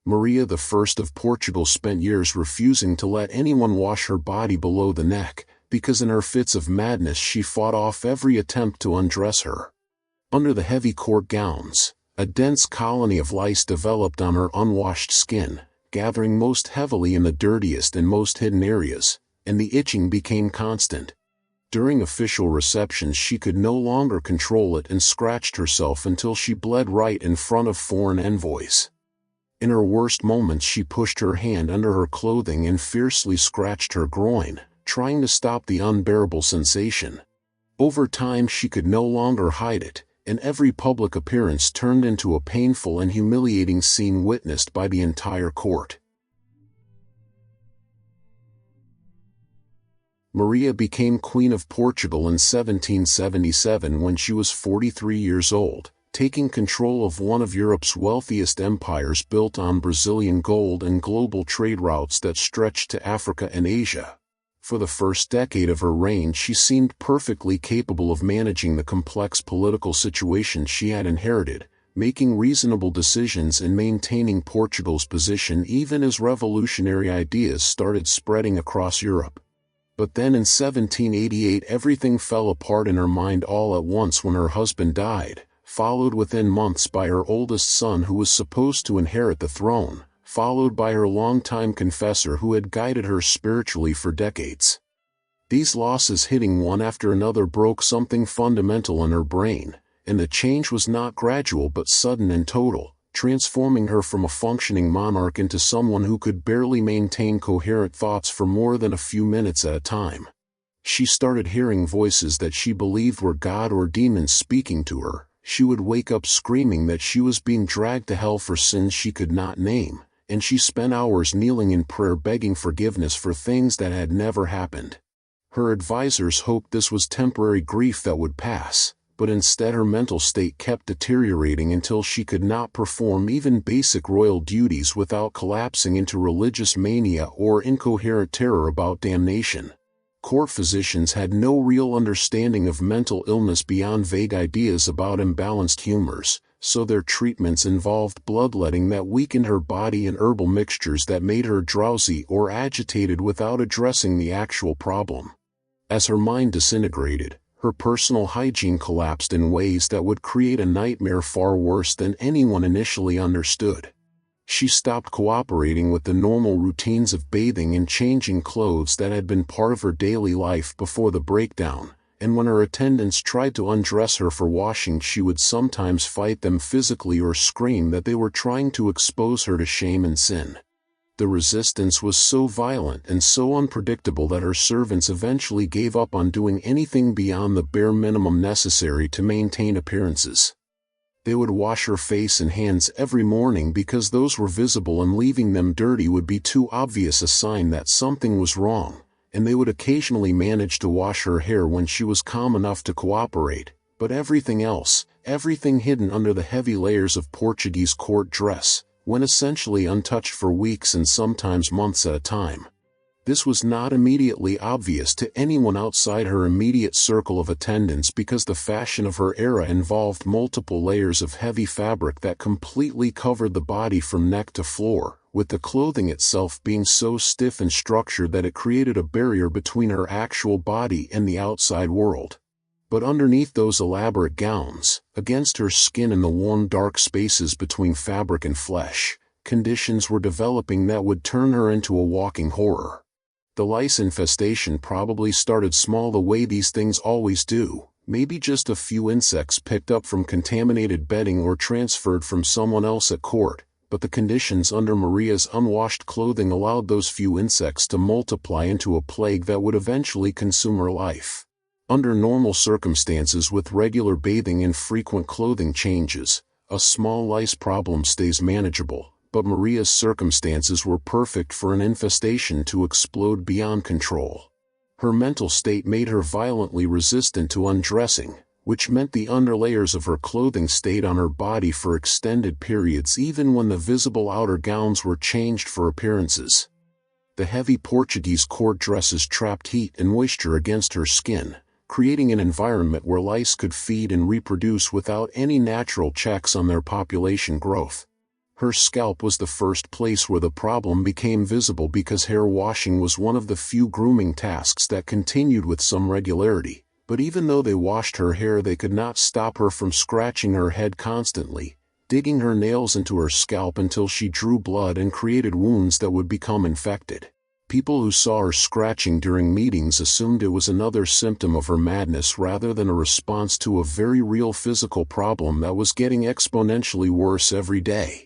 Maria I of Portugal spent years refusing to let anyone wash her body below the neck, because in her fits of madness she fought off every attempt to undress her. Under the heavy court gowns, a dense colony of lice developed on her unwashed skin, gathering most heavily in the dirtiest and most hidden areas, and the itching became constant. During official receptions she could no longer control it and scratched herself until she bled right in front of foreign envoys. In her worst moments she pushed her hand under her clothing and fiercely scratched her groin, trying to stop the unbearable sensation. Over time she could no longer hide it, and every public appearance turned into a painful and humiliating scene witnessed by the entire court. Maria became Queen of Portugal in 1777 when she was 43 years old, taking control of one of Europe's wealthiest empires built on Brazilian gold and global trade routes that stretched to Africa and Asia. For the first decade of her reign she seemed perfectly capable of managing the complex political situation she had inherited, making reasonable decisions and maintaining Portugal's position even as revolutionary ideas started spreading across Europe. But then in 1788 everything fell apart in her mind all at once when her husband died, followed within months by her oldest son who was supposed to inherit the throne, followed by her longtime confessor who had guided her spiritually for decades. These losses hitting one after another broke something fundamental in her brain, and the change was not gradual but sudden and total, transforming her from a functioning monarch into someone who could barely maintain coherent thoughts for more than a few minutes at a time. She started hearing voices that she believed were God or demons speaking to her. She would wake up screaming that she was being dragged to hell for sins she could not name, and she spent hours kneeling in prayer begging forgiveness for things that had never happened. Her advisors hoped this was temporary grief that would pass, but instead her mental state kept deteriorating until she could not perform even basic royal duties without collapsing into religious mania or incoherent terror about damnation. Court physicians had no real understanding of mental illness beyond vague ideas about imbalanced humors, so their treatments involved bloodletting that weakened her body and herbal mixtures that made her drowsy or agitated without addressing the actual problem. As her mind disintegrated, her personal hygiene collapsed in ways that would create a nightmare far worse than anyone initially understood. She stopped cooperating with the normal routines of bathing and changing clothes that had been part of her daily life before the breakdown, and when her attendants tried to undress her for washing she would sometimes fight them physically or scream that they were trying to expose her to shame and sin. The resistance was so violent and so unpredictable that her servants eventually gave up on doing anything beyond the bare minimum necessary to maintain appearances. They would wash her face and hands every morning because those were visible and leaving them dirty would be too obvious a sign that something was wrong, and they would occasionally manage to wash her hair when she was calm enough to cooperate, but everything else, everything hidden under the heavy layers of Portuguese court dress, went essentially untouched for weeks and sometimes months at a time. This was not immediately obvious to anyone outside her immediate circle of attendants because the fashion of her era involved multiple layers of heavy fabric that completely covered the body from neck to floor, with the clothing itself being so stiff and structured that it created a barrier between her actual body and the outside world. But underneath those elaborate gowns, against her skin in the warm dark spaces between fabric and flesh, conditions were developing that would turn her into a walking horror. The lice infestation probably started small the way these things always do, maybe just a few insects picked up from contaminated bedding or transferred from someone else at court, but the conditions under Maria's unwashed clothing allowed those few insects to multiply into a plague that would eventually consume her life. Under normal circumstances with regular bathing and frequent clothing changes, a small lice problem stays manageable. But Maria's circumstances were perfect for an infestation to explode beyond control. Her mental state made her violently resistant to undressing, which meant the underlayers of her clothing stayed on her body for extended periods even when the visible outer gowns were changed for appearances. The heavy Portuguese court dresses trapped heat and moisture against her skin, creating an environment where lice could feed and reproduce without any natural checks on their population growth. Her scalp was the first place where the problem became visible because hair washing was one of the few grooming tasks that continued with some regularity, but even though they washed her hair they could not stop her from scratching her head constantly, digging her nails into her scalp until she drew blood and created wounds that would become infected. People who saw her scratching during meetings assumed it was another symptom of her madness rather than a response to a very real physical problem that was getting exponentially worse every day.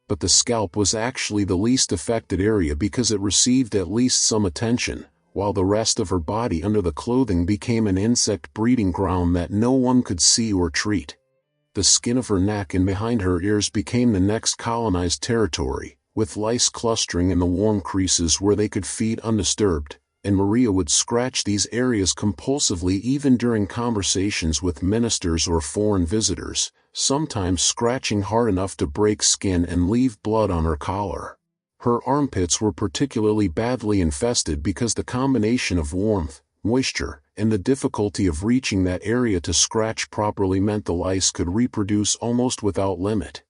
But the scalp was actually the least affected area because it received at least some attention, while the rest of her body under the clothing became an insect breeding ground that no one could see or treat. The skin of her neck and behind her ears became the next colonized territory, with lice clustering in the warm creases where they could feed undisturbed, and Maria would scratch these areas compulsively even during conversations with ministers or foreign visitors, sometimes scratching hard enough to break skin and leave blood on her collar. Her armpits were particularly badly infested because the combination of warmth, moisture, and the difficulty of reaching that area to scratch properly meant the lice could reproduce almost without limit.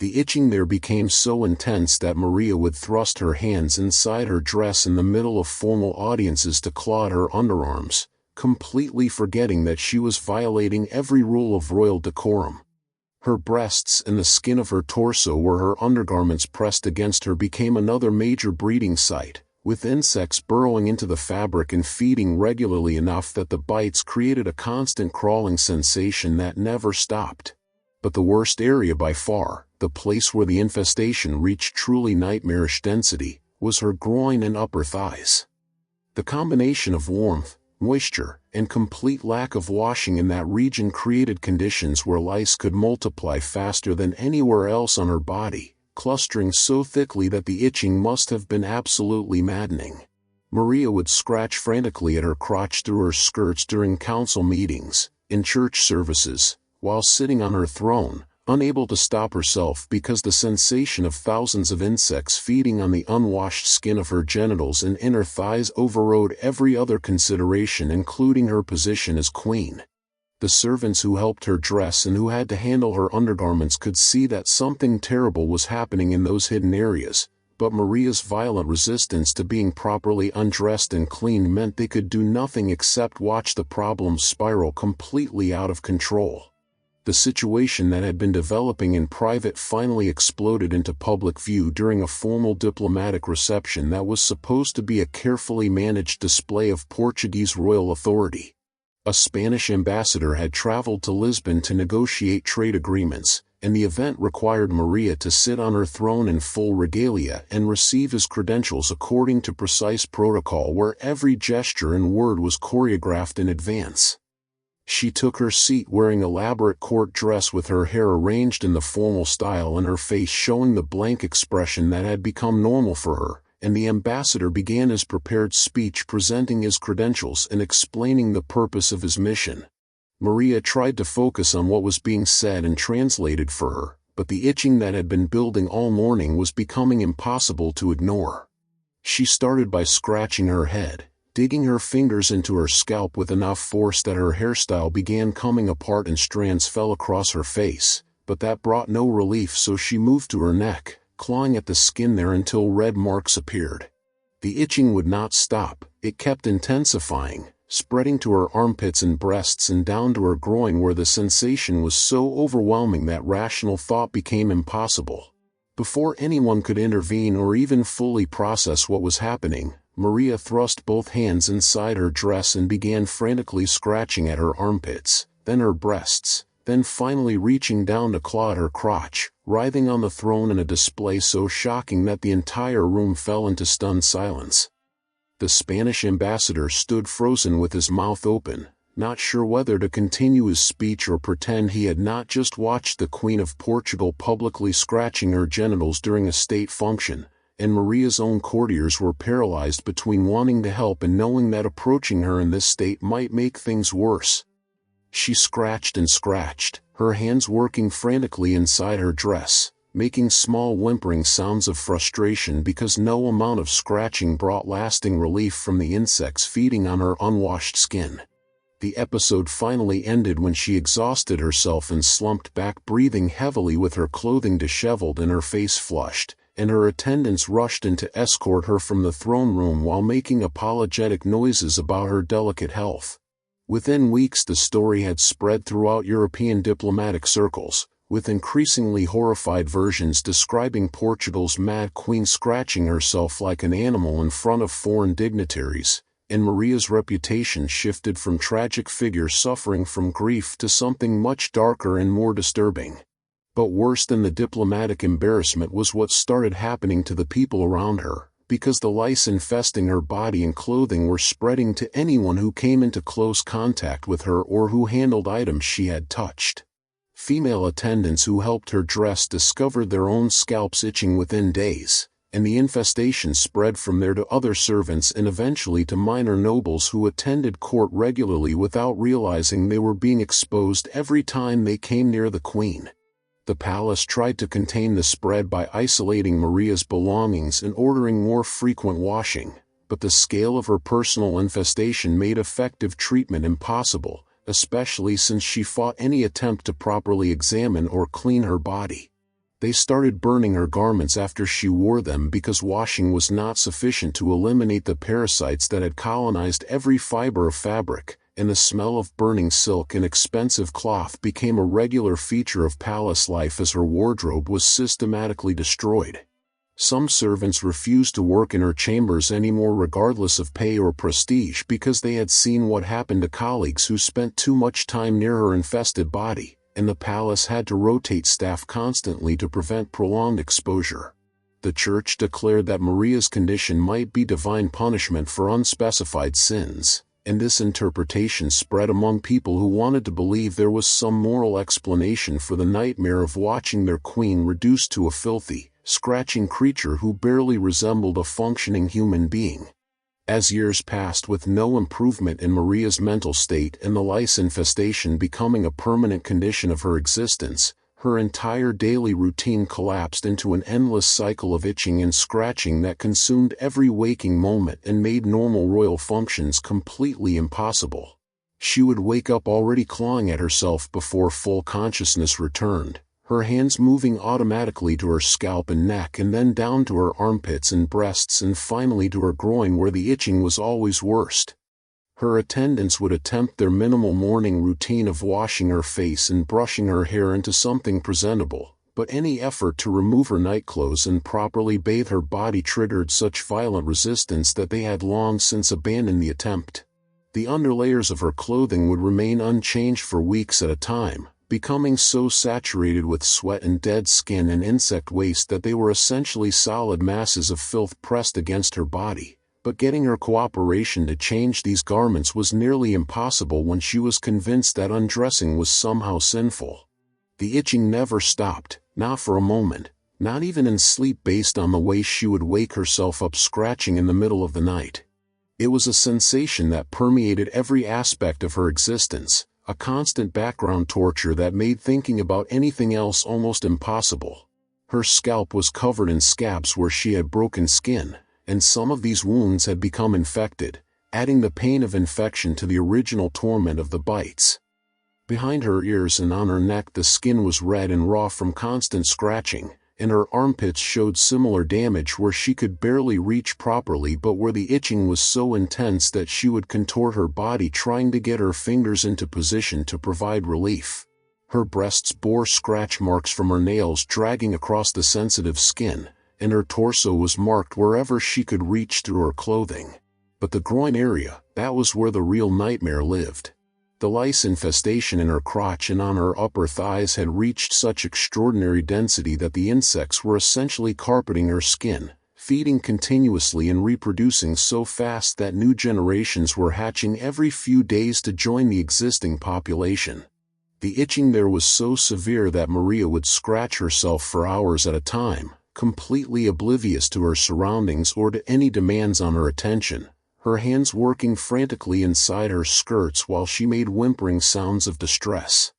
The itching there became so intense that Maria would thrust her hands inside her dress in the middle of formal audiences to claw at her underarms, completely forgetting that she was violating every rule of royal decorum. Her breasts and the skin of her torso where her undergarments pressed against her became another major breeding site, with insects burrowing into the fabric and feeding regularly enough that the bites created a constant crawling sensation that never stopped. But the worst area by far, the place where the infestation reached truly nightmarish density, was her groin and upper thighs. The combination of warmth, moisture, and complete lack of washing in that region created conditions where lice could multiply faster than anywhere else on her body, clustering so thickly that the itching must have been absolutely maddening. Maria would scratch frantically at her crotch through her skirts during council meetings, in church services, while sitting on her throne, unable to stop herself because the sensation of thousands of insects feeding on the unwashed skin of her genitals and inner thighs overrode every other consideration including her position as queen. The servants who helped her dress and who had to handle her undergarments could see that something terrible was happening in those hidden areas, but Maria's violent resistance to being properly undressed and cleaned meant they could do nothing except watch the problem spiral completely out of control. The situation that had been developing in private finally exploded into public view during a formal diplomatic reception that was supposed to be a carefully managed display of Portuguese royal authority. A Spanish ambassador had traveled to Lisbon to negotiate trade agreements, and the event required Maria to sit on her throne in full regalia and receive his credentials according to precise protocol where every gesture and word was choreographed in advance. She took her seat wearing elaborate court dress with her hair arranged in the formal style and her face showing the blank expression that had become normal for her, and the ambassador began his prepared speech presenting his credentials and explaining the purpose of his mission. Maria tried to focus on what was being said and translated for her, but the itching that had been building all morning was becoming impossible to ignore. She started by scratching her head, digging her fingers into her scalp with enough force that her hairstyle began coming apart and strands fell across her face, but that brought no relief, so she moved to her neck, clawing at the skin there until red marks appeared. The itching would not stop, it kept intensifying, spreading to her armpits and breasts and down to her groin where the sensation was so overwhelming that rational thought became impossible. Before anyone could intervene or even fully process what was happening, Maria thrust both hands inside her dress and began frantically scratching at her armpits, then her breasts, then finally reaching down to claw at her crotch, writhing on the throne in a display so shocking that the entire room fell into stunned silence. The Spanish ambassador stood frozen with his mouth open, not sure whether to continue his speech or pretend he had not just watched the Queen of Portugal publicly scratching her genitals during a state function, and Maria's own courtiers were paralyzed between wanting to help and knowing that approaching her in this state might make things worse. She scratched and scratched, her hands working frantically inside her dress, making small whimpering sounds of frustration because no amount of scratching brought lasting relief from the insects feeding on her unwashed skin. The episode finally ended when she exhausted herself and slumped back, breathing heavily with her clothing disheveled and her face flushed, and her attendants rushed in to escort her from the throne room while making apologetic noises about her delicate health. Within weeks the story had spread throughout European diplomatic circles, with increasingly horrified versions describing Portugal's mad queen scratching herself like an animal in front of foreign dignitaries, and Maria's reputation shifted from tragic figure suffering from grief to something much darker and more disturbing. But worse than the diplomatic embarrassment was what started happening to the people around her, because the lice infesting her body and clothing were spreading to anyone who came into close contact with her or who handled items she had touched. Female attendants who helped her dress discovered their own scalps itching within days, and the infestation spread from there to other servants and eventually to minor nobles who attended court regularly without realizing they were being exposed every time they came near the queen. The palace tried to contain the spread by isolating Maria's belongings and ordering more frequent washing, but the scale of her personal infestation made effective treatment impossible, especially since she fought any attempt to properly examine or clean her body. They started burning her garments after she wore them because washing was not sufficient to eliminate the parasites that had colonized every fiber of fabric, and the smell of burning silk and expensive cloth became a regular feature of palace life as her wardrobe was systematically destroyed. Some servants refused to work in her chambers anymore regardless of pay or prestige because they had seen what happened to colleagues who spent too much time near her infested body, and the palace had to rotate staff constantly to prevent prolonged exposure. The church declared that Maria's condition might be divine punishment for unspecified sins, and this interpretation spread among people who wanted to believe there was some moral explanation for the nightmare of watching their queen reduced to a filthy, scratching creature who barely resembled a functioning human being. As years passed with no improvement in Maria's mental state and the lice infestation becoming a permanent condition of her existence, her entire daily routine collapsed into an endless cycle of itching and scratching that consumed every waking moment and made normal royal functions completely impossible. She would wake up already clawing at herself before full consciousness returned, her hands moving automatically to her scalp and neck and then down to her armpits and breasts and finally to her groin where the itching was always worst. Her attendants would attempt their minimal morning routine of washing her face and brushing her hair into something presentable, but any effort to remove her nightclothes and properly bathe her body triggered such violent resistance that they had long since abandoned the attempt. The underlayers of her clothing would remain unchanged for weeks at a time, becoming so saturated with sweat and dead skin and insect waste that they were essentially solid masses of filth pressed against her body. But getting her cooperation to change these garments was nearly impossible when she was convinced that undressing was somehow sinful. The itching never stopped, not for a moment, not even in sleep, based on the way she would wake herself up scratching in the middle of the night. It was a sensation that permeated every aspect of her existence, a constant background torture that made thinking about anything else almost impossible. Her scalp was covered in scabs where she had broken skin, and some of these wounds had become infected, adding the pain of infection to the original torment of the bites. Behind her ears and on her neck the skin was red and raw from constant scratching, and her armpits showed similar damage where she could barely reach properly but where the itching was so intense that she would contort her body trying to get her fingers into position to provide relief. Her breasts bore scratch marks from her nails dragging across the sensitive skin, and her torso was marked wherever she could reach through her clothing. But the groin area, that was where the real nightmare lived. The lice infestation in her crotch and on her upper thighs had reached such extraordinary density that the insects were essentially carpeting her skin, feeding continuously and reproducing so fast that new generations were hatching every few days to join the existing population. The itching there was so severe that Maria would scratch herself for hours at a time, completely oblivious to her surroundings or to any demands on her attention, her hands working frantically inside her skirts while she made whimpering sounds of distress.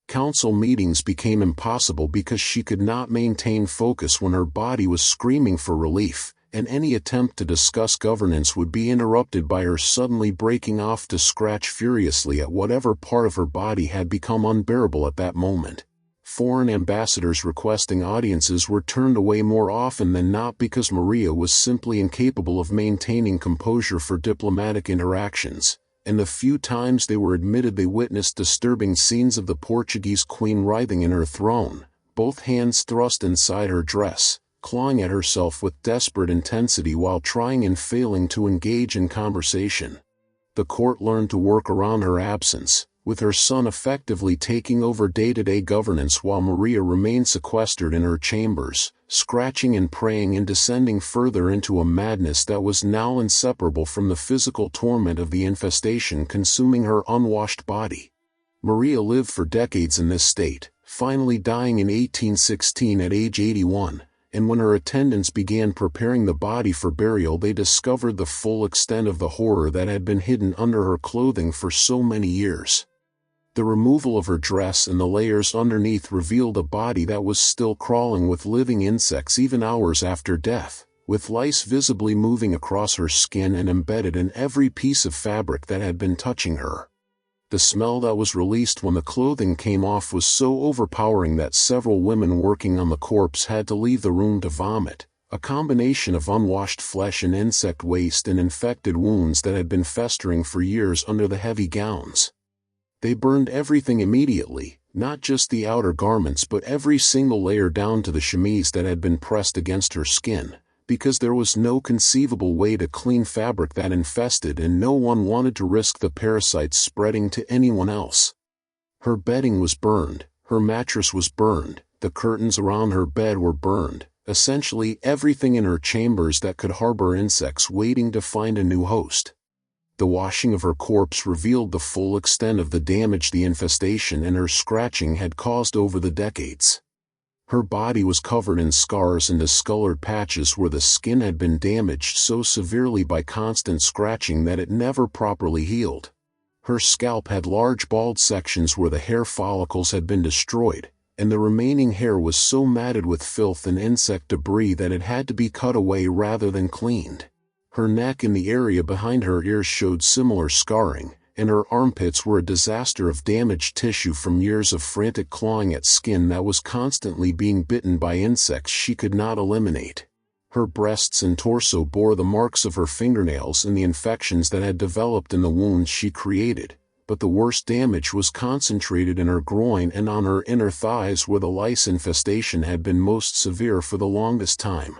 Council meetings became impossible because she could not maintain focus when her body was screaming for relief, and any attempt to discuss governance would be interrupted by her suddenly breaking off to scratch furiously at whatever part of her body had become unbearable at that moment. Foreign ambassadors requesting audiences were turned away more often than not because Maria was simply incapable of maintaining composure for diplomatic interactions, and the few times they were admitted they witnessed disturbing scenes of the Portuguese queen writhing in her throne, both hands thrust inside her dress, clawing at herself with desperate intensity while trying and failing to engage in conversation. The court learned to work around her absence, with her son effectively taking over day-to-day governance while Maria remained sequestered in her chambers, scratching and praying and descending further into a madness that was now inseparable from the physical torment of the infestation consuming her unwashed body. Maria lived for decades in this state, finally dying in 1816 at age 81, and when her attendants began preparing the body for burial they discovered the full extent of the horror that had been hidden under her clothing for so many years. The removal of her dress and the layers underneath revealed a body that was still crawling with living insects even hours after death, with lice visibly moving across her skin and embedded in every piece of fabric that had been touching her. The smell that was released when the clothing came off was so overpowering that several women working on the corpse had to leave the room to vomit, a combination of unwashed flesh and insect waste and infected wounds that had been festering for years under the heavy gowns. They burned everything immediately, not just the outer garments but every single layer down to the chemise that had been pressed against her skin, because there was no conceivable way to clean fabric that infested and no one wanted to risk the parasites spreading to anyone else. Her bedding was burned, her mattress was burned, the curtains around her bed were burned, essentially everything in her chambers that could harbor insects waiting to find a new host. The washing of her corpse revealed the full extent of the damage the infestation and her scratching had caused over the decades. Her body was covered in scars and discolored patches where the skin had been damaged so severely by constant scratching that it never properly healed. Her scalp had large bald sections where the hair follicles had been destroyed, and the remaining hair was so matted with filth and insect debris that it had to be cut away rather than cleaned. Her neck and the area behind her ears showed similar scarring, and her armpits were a disaster of damaged tissue from years of frantic clawing at skin that was constantly being bitten by insects she could not eliminate. Her breasts and torso bore the marks of her fingernails and the infections that had developed in the wounds she created, but the worst damage was concentrated in her groin and on her inner thighs where the lice infestation had been most severe for the longest time.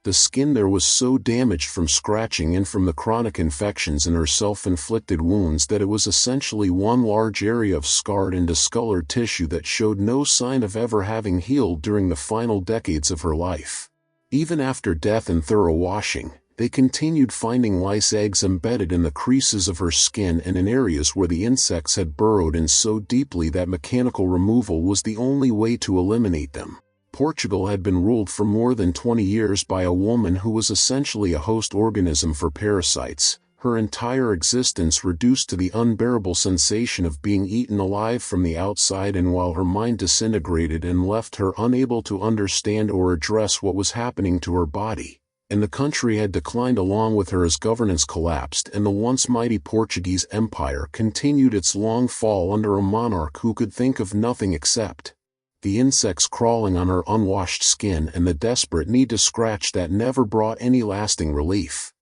The skin there was so damaged from scratching and from the chronic infections in her self-inflicted wounds that it was essentially one large area of scarred and discolored tissue that showed no sign of ever having healed during the final decades of her life. Even after death and thorough washing, they continued finding lice eggs embedded in the creases of her skin and in areas where the insects had burrowed in so deeply that mechanical removal was the only way to eliminate them. Portugal had been ruled for more than 20 years by a woman who was essentially a host organism for parasites, her entire existence reduced to the unbearable sensation of being eaten alive from the outside, and while her mind disintegrated and left her unable to understand or address what was happening to her body, and the country had declined along with her as governance collapsed and the once mighty Portuguese empire continued its long fall under a monarch who could think of nothing except the insects crawling on her unwashed skin and the desperate need to scratch that never brought any lasting relief.